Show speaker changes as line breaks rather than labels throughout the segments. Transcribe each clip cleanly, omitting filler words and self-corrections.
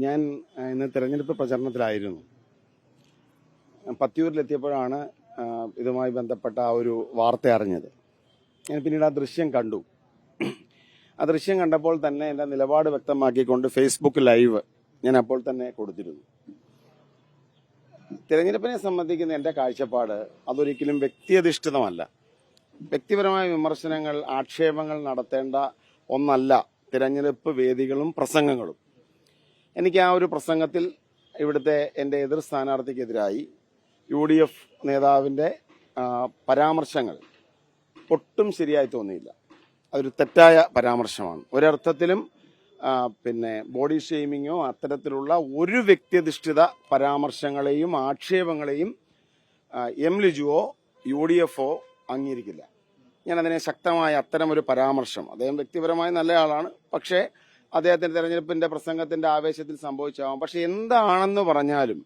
ഞാൻ ഇന്ന് തെരഞ്ഞെടുപ്പ് പ്രചരണത്തിലായിരുന്നു. പത്തിയൂരിലെത്തിയപ്പോഴാണ് ഇതുമായി ബന്ധപ്പെട്ട ആ ഒരു വാർത്ത അറിഞ്ഞത്. ഞാൻ പിന്നീട് ആ ദൃശ്യം കണ്ടു. ആ ദൃശ്യം കണ്ടപ്പോൾ തന്നെ എൻ്റെ നിലപാട് വ്യക്തമാക്കിക്കൊണ്ട് ഫേസ്ബുക്ക് ലൈവ് ഞാൻ അപ്പോൾ തന്നെ കൊടുത്തിരുന്നു. തിരഞ്ഞെടുപ്പിനെ സംബന്ധിക്കുന്ന എൻ്റെ കാഴ്ചപ്പാട് അതൊരിക്കലും വ്യക്തിയധിഷ്ഠിതമല്ല. വ്യക്തിപരമായ വിമർശനങ്ങൾ, ആക്ഷേപങ്ങൾ നടത്തേണ്ട ഒന്നല്ല തിരഞ്ഞെടുപ്പ് വേദികളും പ്രസംഗങ്ങളും. എനിക്ക് ആ ഒരു പ്രസംഗത്തിൽ ഇവിടുത്തെ എൻ്റെ എതിർ സ്ഥാനാർത്ഥിക്കെതിരായി UDF നേതാവിൻ്റെ പരാമർശങ്ങൾ ഒട്ടും ശരിയായി തോന്നിയില്ല. അതൊരു തെറ്റായ പരാമർശമാണ്. ഒരർത്ഥത്തിലും ബോഡി ഷെയ്മിങ്ങോ അത്തരത്തിലുള്ള ഒരു വ്യക്തിയധിഷ്ഠിത പരാമർശങ്ങളെയും ആക്ഷേപങ്ങളെയും എം ലിജുവോ UDFോ അംഗീകരിക്കില്ല. ഞാനതിനെ ശക്തമായ അത്തരമൊരു പരാമർശം, അദ്ദേഹം വ്യക്തിപരമായി നല്ല ആളാണ്, പക്ഷേ അദ്ദേഹത്തിന്റെ തെരഞ്ഞെടുപ്പിന്റെ പ്രസംഗത്തിന്റെ ആവേശത്തിൽ സംഭവിച്ചാവും. പക്ഷെ എന്താണെന്ന് പറഞ്ഞാലും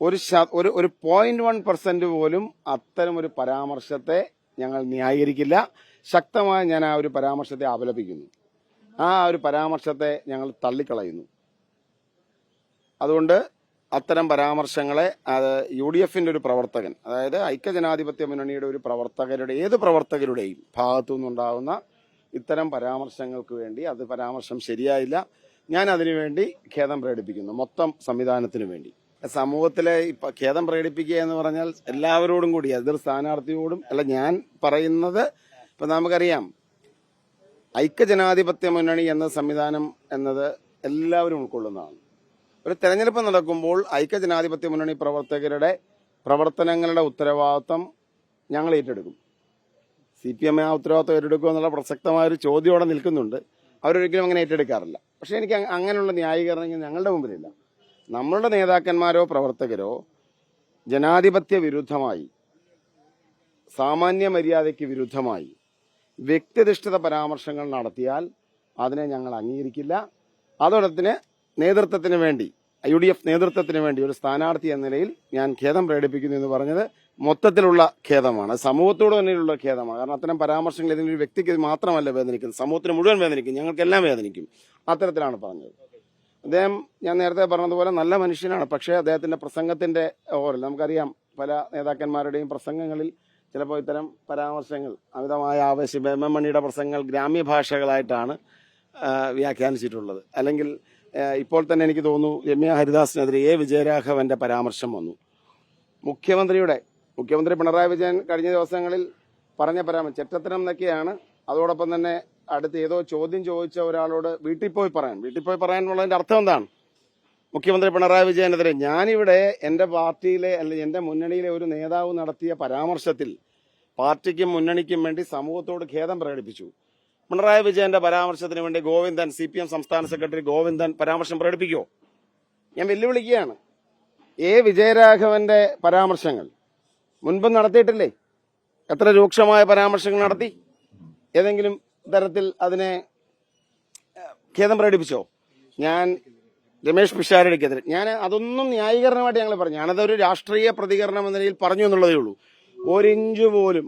ഒരു 0.1% പോലും അത്തരം ഒരു പരാമർശത്തെ ഞങ്ങൾ ന്യായീകരിക്കില്ല. ശക്തമായി ഞാൻ ആ ഒരു പരാമർശത്തെ അപലപിക്കുന്നു. ആ ഒരു പരാമർശത്തെ ഞങ്ങൾ തള്ളിക്കളയുന്നു. അതുകൊണ്ട് അത്തരം പരാമർശങ്ങളെ UDFന്റെ ഒരു പ്രവർത്തകൻ, അതായത് ഐക്യജനാധിപത്യ മുന്നണിയുടെ ഒരു ഏത് പ്രവർത്തകരുടെയും ഭാഗത്തു നിന്നുണ്ടാകുന്ന ഇത്തരം പരാമർശങ്ങൾക്ക് വേണ്ടി അത് പരാമർശം ശരിയായില്ല. ഞാൻ അതിനുവേണ്ടി ഖേദം പ്രകടിപ്പിക്കുന്നു. മൊത്തം സംവിധാനത്തിനു വേണ്ടി. സമൂഹത്തിലെ ഖേദം പ്രകടിപ്പിക്കുക എന്ന് പറഞ്ഞാൽ എല്ലാവരോടും കൂടി, എതിർ സ്ഥാനാർത്ഥിയോടും അല്ല. ഞാൻ പറയുന്നത് ഇപ്പൊ നമുക്കറിയാം, ഐക്യജനാധിപത്യ മുന്നണി എന്ന സംവിധാനം എന്നത് എല്ലാവരും ഉൾക്കൊള്ളുന്നതാണ്. ഒരു തെരഞ്ഞെടുപ്പ് നടക്കുമ്പോൾ ഐക്യജനാധിപത്യ മുന്നണി പ്രവർത്തകരുടെ പ്രവർത്തനങ്ങളുടെ ഉത്തരവാദിത്വം ഞങ്ങൾ ഏറ്റെടുക്കും. CPM ആ ഉത്തരവാദിത്വം ഏറ്റെടുക്കുക എന്നുള്ള പ്രസക്തമായൊരു ചോദ്യം അവിടെ നിൽക്കുന്നുണ്ട്. അവരൊരിക്കലും അങ്ങനെ ഏറ്റെടുക്കാറില്ല. പക്ഷെ എനിക്ക് അങ്ങനെയുള്ള ന്യായീകരണങ്ങൾ ഞങ്ങളുടെ മുമ്പിലില്ല. നമ്മളുടെ നേതാക്കന്മാരോ പ്രവർത്തകരോ ജനാധിപത്യ വിരുദ്ധമായി, സാമാന്യ മര്യാദയ്ക്ക് വിരുദ്ധമായി വ്യക്തിയധിഷ്ഠിത പരാമർശങ്ങൾ നടത്തിയാൽ അതിനെ ഞങ്ങൾ അംഗീകരിക്കില്ല. അതോടൊപ്പം നേതൃത്വത്തിന് വേണ്ടി, UDF നേതൃത്വത്തിന് വേണ്ടി ഒരു സ്ഥാനാർത്ഥി എന്ന നിലയിൽ ഞാൻ ഖേദം പ്രകടിപ്പിക്കുന്നു എന്ന് പറഞ്ഞത് മൊത്തത്തിലുള്ള ഖേദമാണ്. സമൂഹത്തോട് തന്നെയുള്ള ഖേദമാണ്. കാരണം അത്തരം പരാമർശങ്ങൾ ഏതെങ്കിലും ഒരു വ്യക്തിക്ക് മാത്രമല്ല വേദനിക്കുന്നത്, സമൂഹത്തിന് മുഴുവൻ വേദനിക്കും, ഞങ്ങൾക്കെല്ലാം വേദനിക്കും. അത്തരത്തിലാണ് പറഞ്ഞത്. അദ്ദേഹം, ഞാൻ നേരത്തെ പറഞ്ഞതുപോലെ, നല്ല മനുഷ്യനാണ്. പക്ഷേ അദ്ദേഹത്തിന്റെ പ്രസംഗത്തിന്റെ ഓരോ, നമുക്കറിയാം പല നേതാക്കന്മാരുടെയും പ്രസംഗങ്ങളിൽ ചിലപ്പോൾ ഇത്തരം പരാമർശങ്ങൾ, അമിതമായ ആവേശം, MM മണിയുടെ പ്രസംഗങ്ങൾ ഗ്രാമ്യ ഭാഷകളായിട്ടാണ് വ്യാഖ്യാനിച്ചിട്ടുള്ളത്. അല്ലെങ്കിൽ ഇപ്പോൾ തന്നെ എനിക്ക് തോന്നുന്നു രമ്യ ഹരിദാസിനെതിരെ വിജയരാഘവന്റെ പരാമർശം വന്നു. മുഖ്യമന്ത്രി പിണറായി വിജയൻ കഴിഞ്ഞ ദിവസങ്ങളിൽ പറഞ്ഞ പരാമർശം ചെറ്റത്തരം എന്നൊക്കെയാണ്. അതോടൊപ്പം തന്നെ അടുത്ത് ഏതോ ചോദ്യം ചോദിച്ച ഒരാളോട് വീട്ടിൽ പോയി പറയാനുള്ളതിന്റെ അർത്ഥം എന്താണ്? മുഖ്യമന്ത്രി പിണറായി വിജയനെതിരെ ഞാനിവിടെ എന്റെ പാർട്ടിയിലെ അല്ലെങ്കിൽ എന്റെ മുന്നണിയിലെ ഒരു നേതാവ് നടത്തിയ പരാമർശത്തിൽ പാർട്ടിക്കും മുന്നണിക്കും വേണ്ടി സമൂഹത്തോട് ഖേദം പ്രകടിപ്പിച്ചു. പിണറായി വിജയന്റെ പരാമർശത്തിന് വേണ്ടി ഗോവിന്ദൻ, CPM സംസ്ഥാന സെക്രട്ടറി ഗോവിന്ദൻ പരാമർശം പ്രകടിപ്പിക്കുമോ? ഞാൻ വെല്ലുവിളിക്കുകയാണ്. വിജയരാഘവന്റെ പരാമർശങ്ങൾ മുൻപ് നടത്തിയിട്ടില്ലേ? എത്ര രൂക്ഷമായ പരാമർശങ്ങൾ നടത്തി? ഏതെങ്കിലും തരത്തിൽ അതിനെ ഖേദം പ്രകടിപ്പിച്ചോ? ഞാൻ രമേശ് പിഷാരടിക്കെതിരെ അതൊന്നും ന്യായീകരണമായിട്ട് ഞങ്ങൾ പറഞ്ഞു. ഞാനതൊരു രാഷ്ട്രീയ പ്രതികരണം എന്ന നിലയിൽ പറഞ്ഞു എന്നുള്ളതേ ഉള്ളൂ. ഒരിഞ്ച് പോലും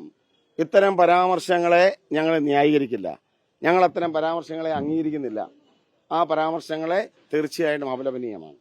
ഇത്തരം പരാമർശങ്ങളെ ഞങ്ങൾ ന്യായീകരിക്കില്ല. ഞങ്ങൾ അത്തരം പരാമർശങ്ങളെ അംഗീകരിക്കുന്നില്ല. ആ പരാമർശങ്ങളെ തീർച്ചയായിട്ടും അപലപനീയമാണ്.